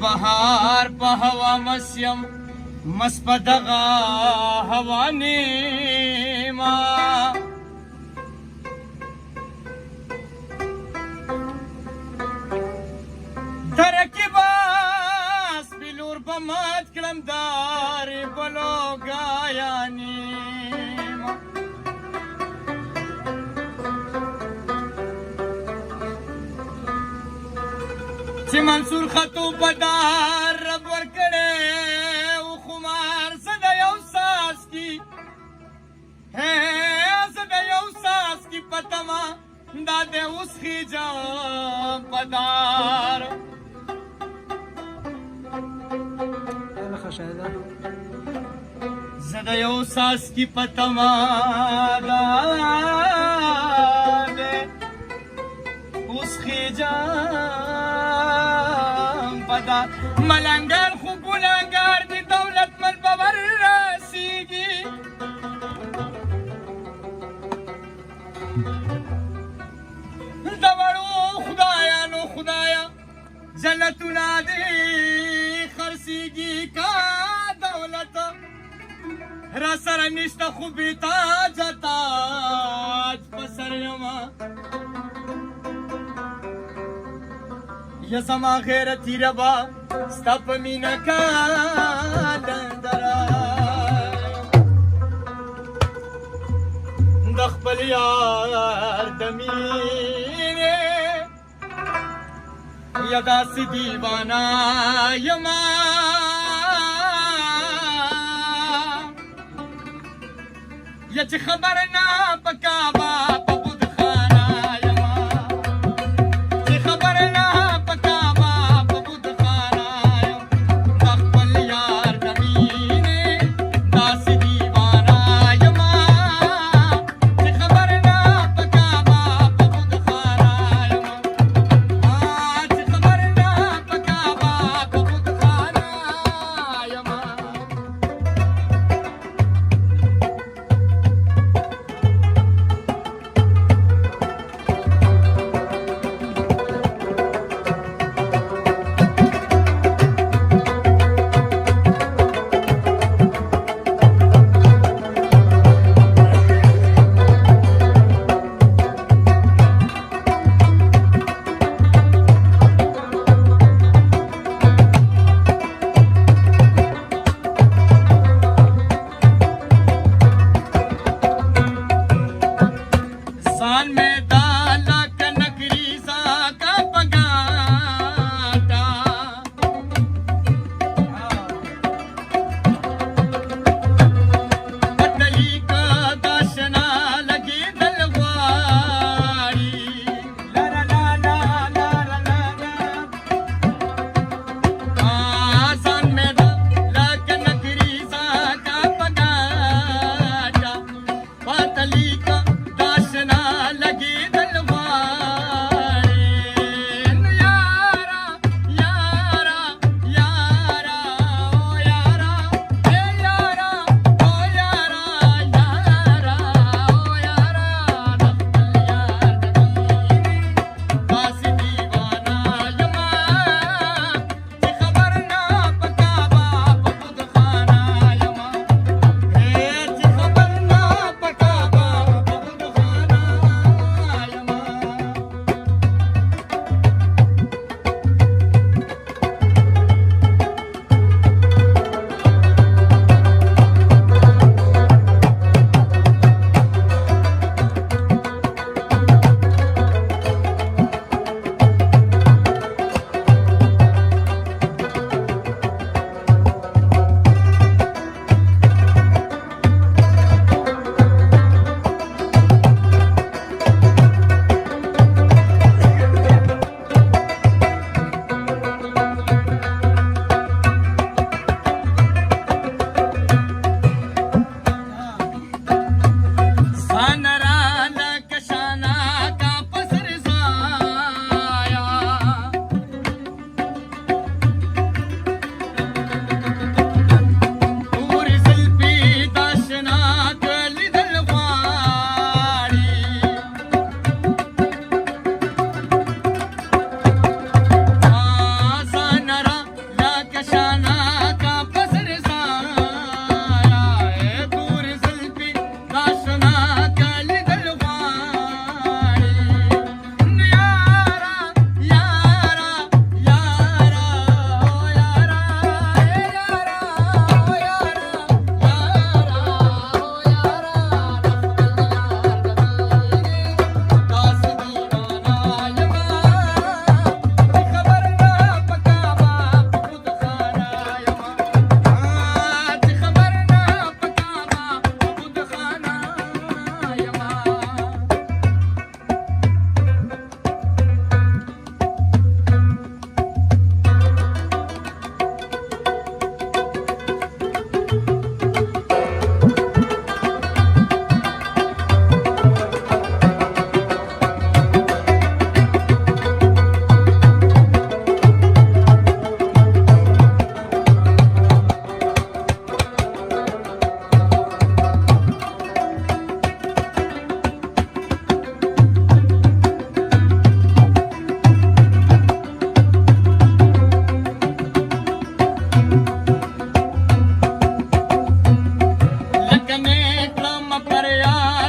بهار په هوا مسیم مس په دغه هوا نیما ترکیبه سپیلور په مات کړم دارې بلو ګایا نیما چې منصور خطو په دار رب ورکړی و خمار زه د یو څاڅکي زه د یو څاڅکي په تمه دا د اوس خیجم په دار زه د یو څاڅکي په تمه دا د اوس خیجم په دار ملنګر خو ګناهګار دي دولتمند به ورسیږي د وړو خدایانو خدایه جنتونه دې خرڅیږي کا دولت را سره نشته خو بېتاجه تاج په سر یمه یا زما غیرتي ربا ستا په مینه کالندره د خپل یار د مینې یا داسې دیوانه یما یا چې خبر نه په کعبه په بتخانه یما چې خبر نه په کعبه په بتخانه یم د خپل یار د مینې داسې دیوانه یما چې خبر نه په کعبه په بتخانه یما چې خبر نه په کعبه په بتخانه یما کړم فریاد